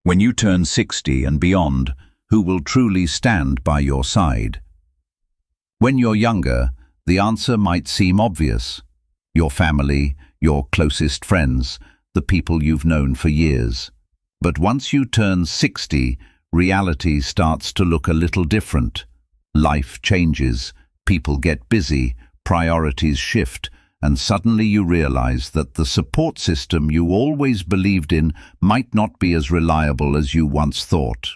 When you turn 60 and beyond, who will truly stand by your side? When you're younger, the answer might seem obvious. Your family, your closest friends, the people you've known for years. But once you turn 60, reality starts to look a little different. Life changes, people get busy, priorities shift, and suddenly you realize that the support system you always believed in might not be as reliable as you once thought.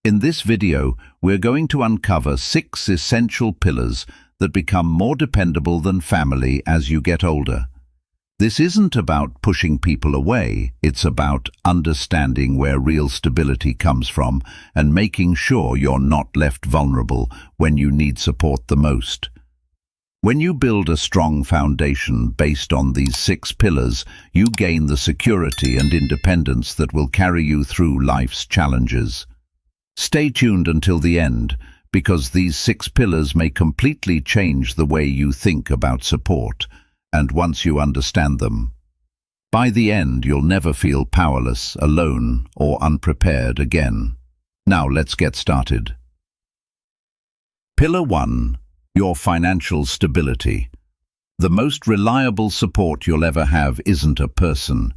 In this video, we're going to uncover 6 essential pillars that become more dependable than family as you get older. This isn't about pushing people away, it's about understanding where real stability comes from and making sure you're not left vulnerable when you need support the most. When you build a strong foundation based on these 6 pillars, you gain the security and independence that will carry you through life's challenges. Stay tuned until the end, because these 6 pillars may completely change the way you think about support, and once you understand them, by the end you'll never feel powerless, alone, or unprepared again. Now let's get started. Pillar 1. Your financial stability. The most reliable support you'll ever have isn't a person,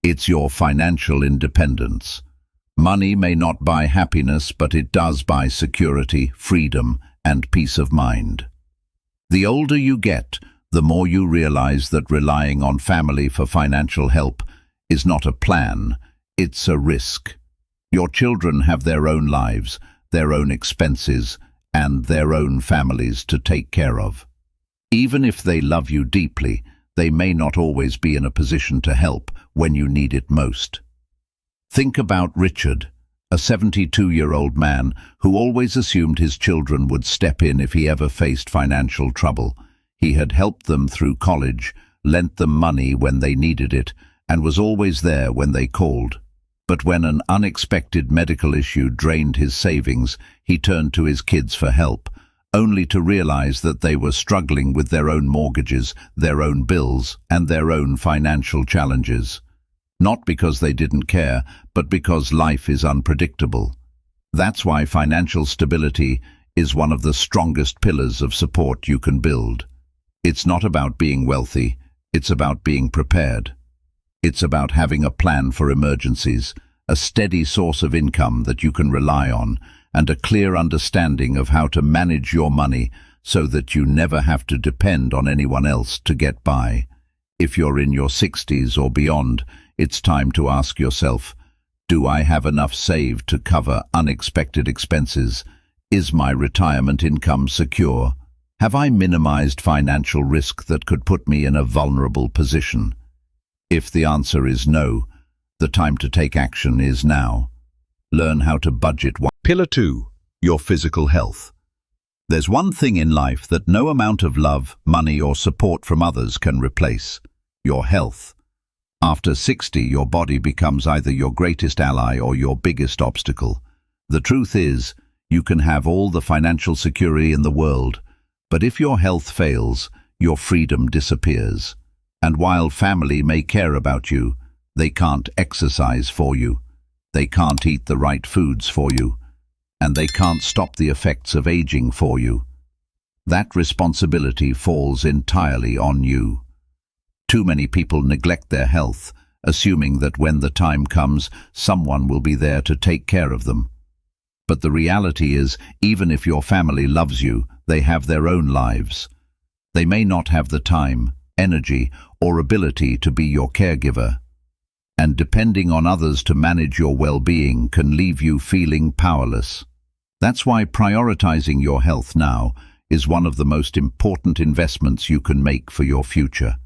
it's your financial independence. Money may not buy happiness, but it does buy security, freedom, and peace of mind. The older you get, the more you realize that relying on family for financial help is not a plan, it's a risk. Your children have their own lives, their own expenses, and their own families to take care of. Even if they love you deeply, they may not always be in a position to help when you need it most. Think about Richard, a 72-year-old man who always assumed his children would step in if he ever faced financial trouble. He had helped them through college, lent them money when they needed it, and was always there when they called. But when an unexpected medical issue drained his savings, he turned to his kids for help, only to realize that they were struggling with their own mortgages, their own bills, and their own financial challenges. Not because they didn't care, but because life is unpredictable. That's why financial stability is one of the strongest pillars of support you can build. It's not about being wealthy, it's about being prepared. It's about having a plan for emergencies, a steady source of income that you can rely on, and a clear understanding of how to manage your money so that you never have to depend on anyone else to get by. If you're in your 60s or beyond, it's time to ask yourself, do I have enough saved to cover unexpected expenses? Is my retirement income secure? Have I minimized financial risk that could put me in a vulnerable position? If the answer is no, the time to take action is now. Learn how to budget. Pillar 2. Your physical health. There's one thing in life that no amount of love, money, or support from others can replace: your health. After 60, your body becomes either your greatest ally or your biggest obstacle. The truth is, you can have all the financial security in the world, but if your health fails, your freedom disappears. And while family may care about you, they can't exercise for you, they can't eat the right foods for you, and they can't stop the effects of aging for you. That responsibility falls entirely on you. Too many people neglect their health, assuming that when the time comes, someone will be there to take care of them. But the reality is, even if your family loves you, they have their own lives. They may not have the time, energy, or ability to be your caregiver. And depending on others to manage your well-being can leave you feeling powerless. That's why prioritizing your health now is one of the most important investments you can make for your future.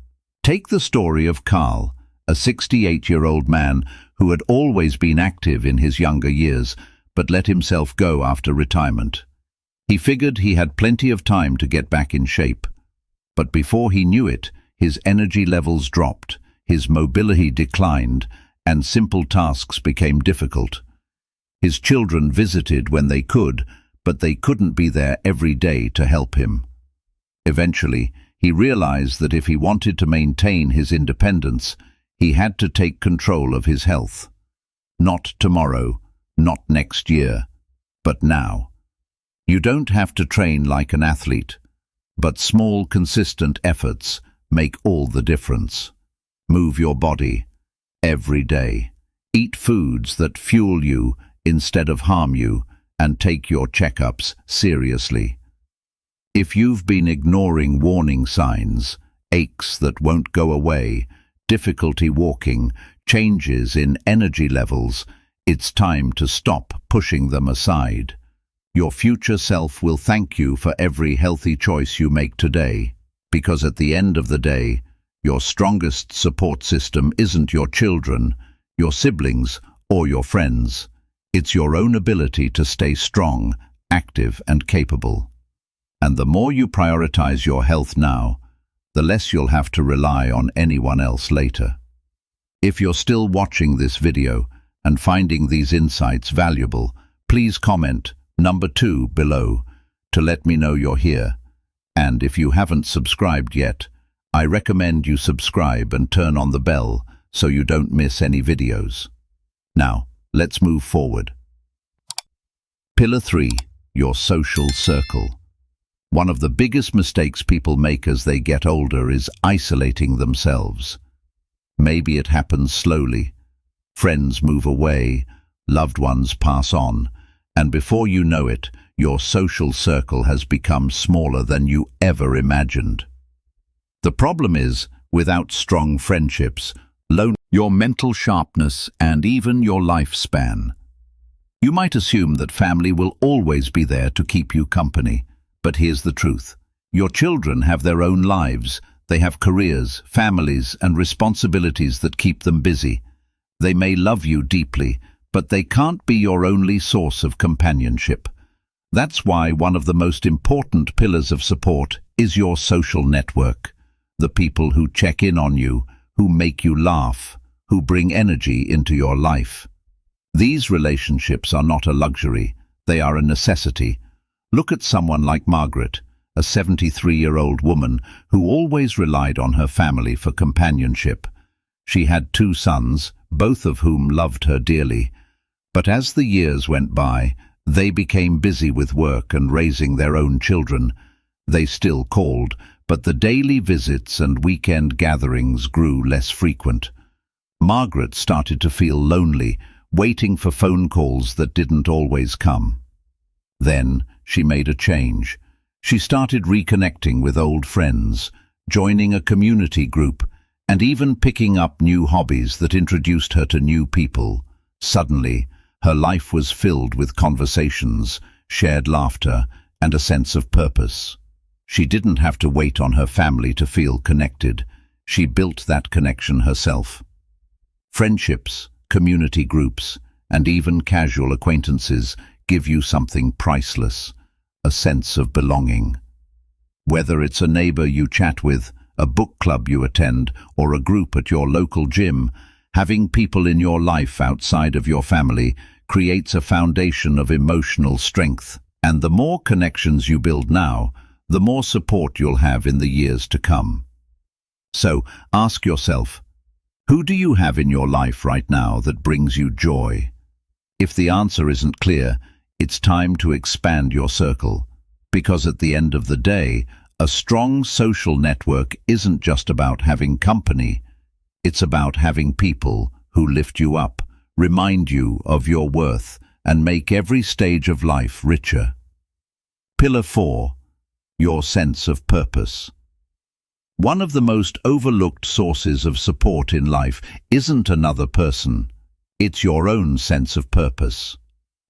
Take the story of Carl, a 68-year-old man who had always been active in his younger years, but let himself go after retirement. He figured he had plenty of time to get back in shape. But before he knew it, his energy levels dropped, his mobility declined, and simple tasks became difficult. His children visited when they could, but they couldn't be there every day to help him. Eventually, he realized that if he wanted to maintain his independence, he had to take control of his health. Not tomorrow, not next year, but now. You don't have to train like an athlete, but small, consistent efforts make all the difference. Move your body every day. Eat foods that fuel you instead of harm you, and take your checkups seriously. If you've been ignoring warning signs, aches that won't go away, difficulty walking, changes in energy levels, it's time to stop pushing them aside. Your future self will thank you for every healthy choice you make today, because at the end of the day, your strongest support system isn't your children, your siblings, or your friends. It's your own ability to stay strong, active, and capable. And the more you prioritize your health now, the less you'll have to rely on anyone else later. If you're still watching this video and finding these insights valuable, please comment number 2 below to let me know you're here. And if you haven't subscribed yet, I recommend you subscribe and turn on the bell so you don't miss any videos. Now, let's move forward. Pillar 3, your social circle. One of the biggest mistakes people make as they get older is isolating themselves. Maybe it happens slowly. Friends move away, loved ones pass on, and before you know it, your social circle has become smaller than you ever imagined. The problem is, without strong friendships, your mental sharpness, and even your lifespan. You might assume that family will always be there to keep you company, but here's the truth. Your children have their own lives. They have careers, families, and responsibilities that keep them busy. They may love you deeply, but they can't be your only source of companionship. That's why one of the most important pillars of support is your social network. The people who check in on you, who make you laugh, who bring energy into your life. These relationships are not a luxury, they are a necessity. Look at someone like Margaret, a 73-year-old woman who always relied on her family for companionship. She had 2 sons, both of whom loved her dearly. But as the years went by, they became busy with work and raising their own children. They still called, but the daily visits and weekend gatherings grew less frequent. Margaret started to feel lonely, waiting for phone calls that didn't always come. Then she made a change. She started reconnecting with old friends, joining a community group, and even picking up new hobbies that introduced her to new people. Suddenly, her life was filled with conversations, shared laughter, and a sense of purpose. She didn't have to wait on her family to feel connected. She built that connection herself. Friendships, community groups, and even casual acquaintances give you something priceless, a sense of belonging. Whether it's a neighbor you chat with, a book club you attend, or a group at your local gym, having people in your life outside of your family creates a foundation of emotional strength. And the more connections you build now, the more support you'll have in the years to come. So, ask yourself, who do you have in your life right now that brings you joy? If the answer isn't clear, it's time to expand your circle, because at the end of the day, a strong social network isn't just about having company. It's about having people who lift you up, remind you of your worth, and make every stage of life richer. Pillar 4. Your sense of purpose. One of the most overlooked sources of support in life isn't another person. It's your own sense of purpose.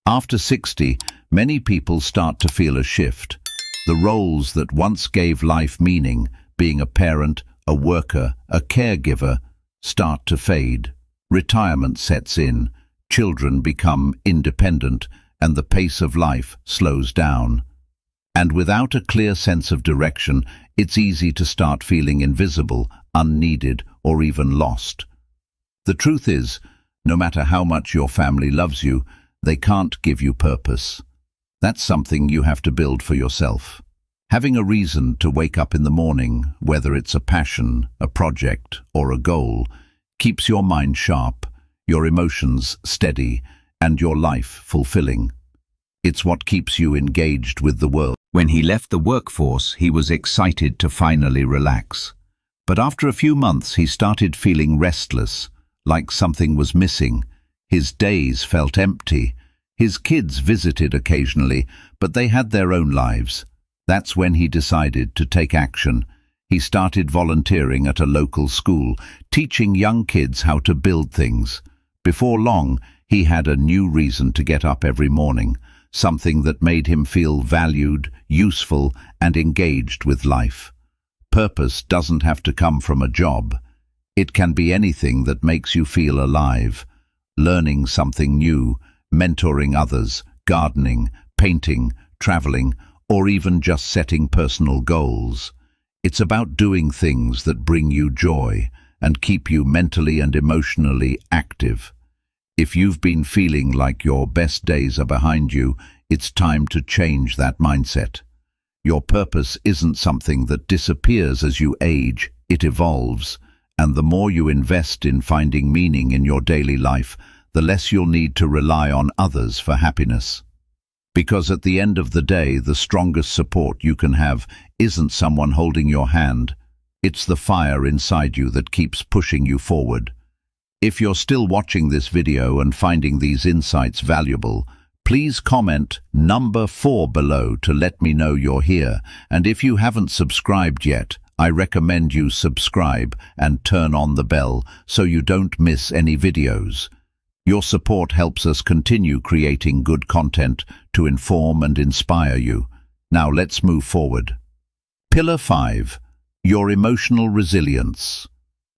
After 60, many people start to feel a shift. The roles that once gave life meaning, being a parent, a worker, a caregiver, start to fade. Retirement sets in, children become independent, and the pace of life slows down. And without a clear sense of direction, it's easy to start feeling invisible, unneeded, or even lost. The truth is, no matter how much your family loves you, they can't give you purpose. That's something you have to build for yourself. Having a reason to wake up in the morning, whether it's a passion, a project, or a goal, keeps your mind sharp, your emotions steady, and your life fulfilling. It's what keeps you engaged with the world. When he left the workforce, he was excited to finally relax. But after a few months, he started feeling restless, like something was missing. His days felt empty. His kids visited occasionally, but they had their own lives. That's when he decided to take action. He started volunteering at a local school, teaching young kids how to build things. Before long, he had a new reason to get up every morning, something that made him feel valued, useful, and engaged with life. Purpose doesn't have to come from a job. It can be anything that makes you feel alive. Learning something new, mentoring others, gardening, painting, traveling, or even just setting personal goals. It's about doing things that bring you joy and keep you mentally and emotionally active. If you've been feeling like your best days are behind you, it's time to change that mindset. Your purpose isn't something that disappears as you age, it evolves, and the more you invest in finding meaning in your daily life, the less you'll need to rely on others for happiness. Because at the end of the day, the strongest support you can have isn't someone holding your hand. It's the fire inside you that keeps pushing you forward. If you're still watching this video and finding these insights valuable, please comment number 4 below to let me know you're here. And if you haven't subscribed yet, I recommend you subscribe and turn on the bell so you don't miss any videos. Your support helps us continue creating good content to inform and inspire you. Now let's move forward. Pillar 5. Your emotional resilience.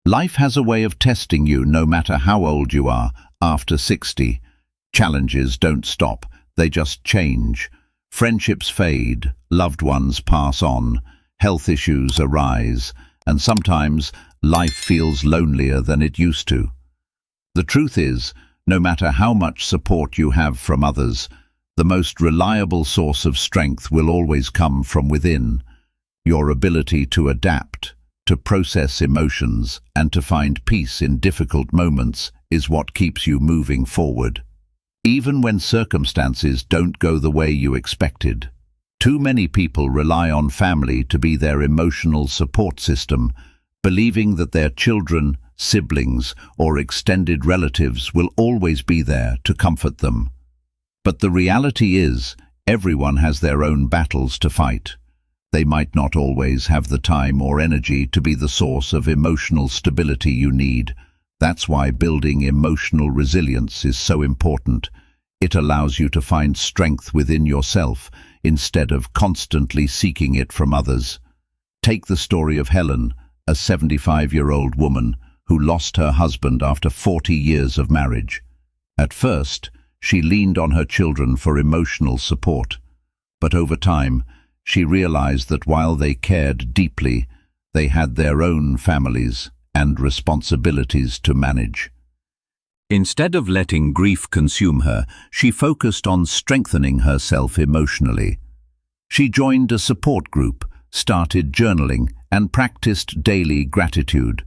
Life has a way of testing you no matter how old you are. After 60, challenges don't stop, they just change. Friendships fade, loved ones pass on, health issues arise, and sometimes life feels lonelier than it used to. The truth is, no matter how much support you have from others, the most reliable source of strength will always come from within. Your ability to adapt, to process emotions, and to find peace in difficult moments is what keeps you moving forward. Even when circumstances don't go the way you expected. Too many people rely on family to be their emotional support system, believing that their children, siblings, or extended relatives will always be there to comfort them. But the reality is, everyone has their own battles to fight. They might not always have the time or energy to be the source of emotional stability you need. That's why building emotional resilience is so important. It allows you to find strength within yourself instead of constantly seeking it from others. Take the story of Helen, a 75-year-old woman who lost her husband after 40 years of marriage. At first, she leaned on her children for emotional support, but over time, she realized that while they cared deeply, they had their own families and responsibilities to manage. Instead of letting grief consume her, she focused on strengthening herself emotionally. She joined a support group, started journaling, and practiced daily gratitude.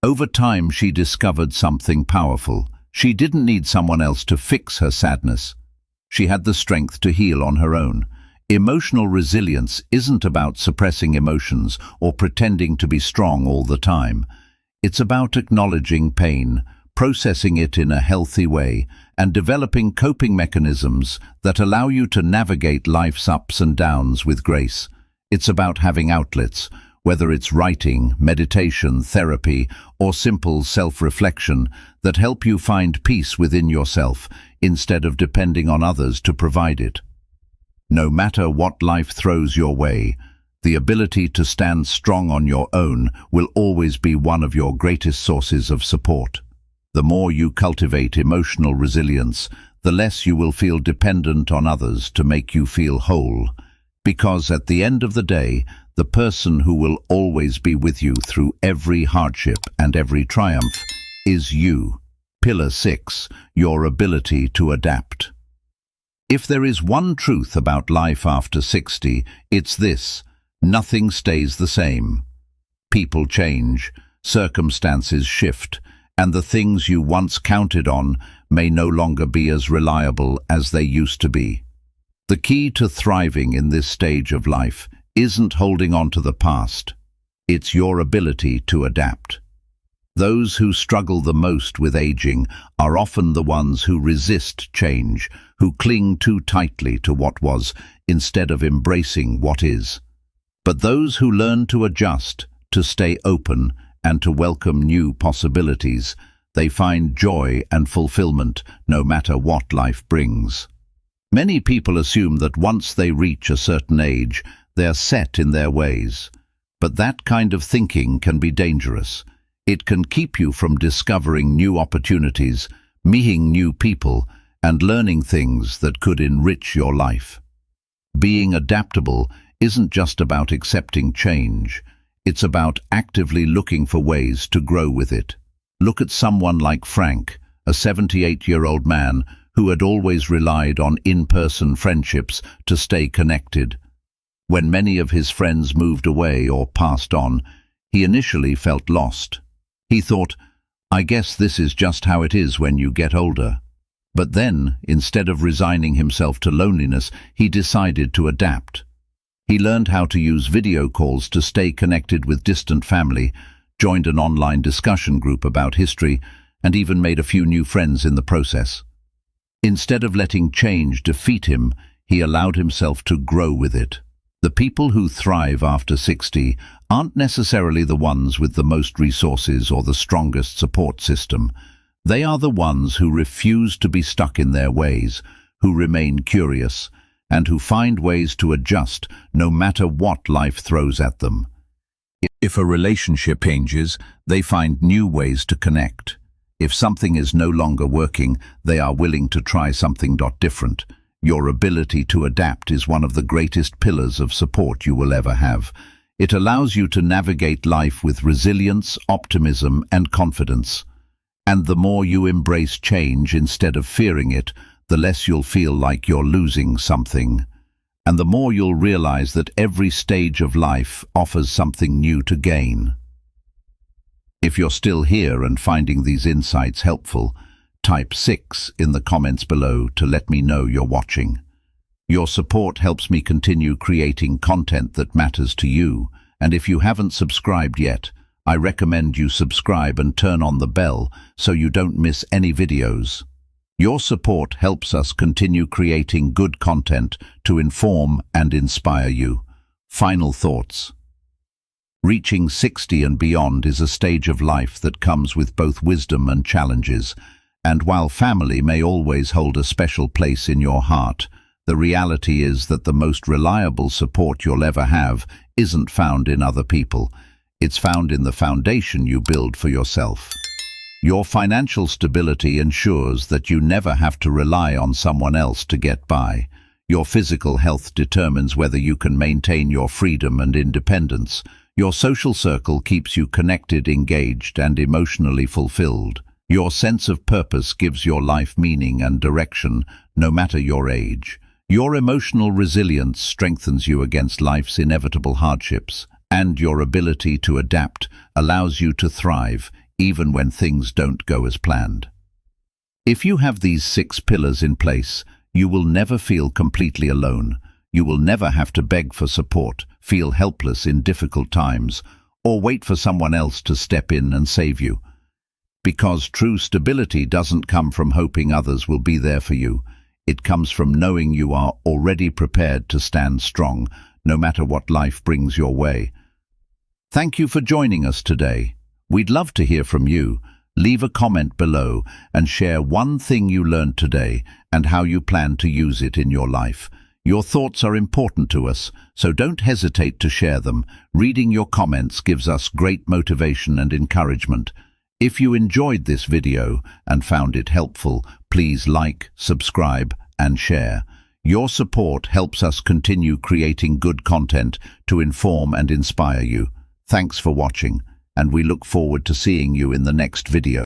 Over time, she discovered something powerful. She didn't need someone else to fix her sadness. She had the strength to heal on her own. Emotional resilience isn't about suppressing emotions or pretending to be strong all the time. It's about acknowledging pain, processing it in a healthy way, and developing coping mechanisms that allow you to navigate life's ups and downs with grace. It's about having outlets, whether it's writing, meditation, therapy, or simple self-reflection, that help you find peace within yourself instead of depending on others to provide it. No matter what life throws your way, the ability to stand strong on your own will always be one of your greatest sources of support. The more you cultivate emotional resilience, the less you will feel dependent on others to make you feel whole. Because at the end of the day, the person who will always be with you through every hardship and every triumph is you. Pillar 6. Your ability to adapt. If there is one truth about life after 60, it's this: nothing stays the same. People change, circumstances shift, and the things you once counted on may no longer be as reliable as they used to be. The key to thriving in this stage of life isn't holding on to the past. It's your ability to adapt. Those who struggle the most with aging are often the ones who resist change, who cling too tightly to what was instead of embracing what is. But those who learn to adjust, to stay open, and to welcome new possibilities, they find joy and fulfillment no matter what life brings. Many people assume that once they reach a certain age, they're set in their ways. But that kind of thinking can be dangerous. It can keep you from discovering new opportunities, meeting new people, and learning things that could enrich your life. Being adaptable isn't just about accepting change. It's about actively looking for ways to grow with it. Look at someone like Frank, a 78-year-old man who had always relied on in-person friendships to stay connected. When many of his friends moved away or passed on, he initially felt lost. He thought, "I guess this is just how it is when you get older." But then, instead of resigning himself to loneliness, he decided to adapt. He learned how to use video calls to stay connected with distant family, joined an online discussion group about history, and even made a few new friends in the process. Instead of letting change defeat him, he allowed himself to grow with it. The people who thrive after 60 aren't necessarily the ones with the most resources or the strongest support system. They are the ones who refuse to be stuck in their ways, who remain curious, and who find ways to adjust no matter what life throws at them. If a relationship changes, they find new ways to connect. If something is no longer working, they are willing to try something different. Your ability to adapt is one of the greatest pillars of support you will ever have. It allows you to navigate life with resilience, optimism, and confidence. And the more you embrace change instead of fearing it, the less you'll feel like you're losing something. And the more you'll realize that every stage of life offers something new to gain. If you're still here and finding these insights helpful, type 6 in the comments below to let me know you're watching. Your support helps me continue creating content that matters to you, and if you haven't subscribed yet, I recommend you subscribe and turn on the bell so you don't miss any videos. Your support helps us continue creating good content to inform and inspire you. Final thoughts. Reaching 60 and beyond is a stage of life that comes with both wisdom and challenges, and while family may always hold a special place in your heart, the reality is that the most reliable support you'll ever have isn't found in other people. It's found in the foundation you build for yourself. Your financial stability ensures that you never have to rely on someone else to get by. Your physical health determines whether you can maintain your freedom and independence. Your social circle keeps you connected, engaged, and emotionally fulfilled. Your sense of purpose gives your life meaning and direction, no matter your age. Your emotional resilience strengthens you against life's inevitable hardships, and your ability to adapt allows you to thrive, even when things don't go as planned. If you have these 6 pillars in place, you will never feel completely alone. You will never have to beg for support, feel helpless in difficult times, or wait for someone else to step in and save you. Because true stability doesn't come from hoping others will be there for you. It comes from knowing you are already prepared to stand strong, no matter what life brings your way. Thank you for joining us today. We'd love to hear from you. Leave a comment below and share one thing you learned today and how you plan to use it in your life. Your thoughts are important to us, so don't hesitate to share them. Reading your comments gives us great motivation and encouragement. If you enjoyed this video and found it helpful, please like, subscribe, and share. Your support helps us continue creating good content to inform and inspire you. Thanks for watching, and we look forward to seeing you in the next video.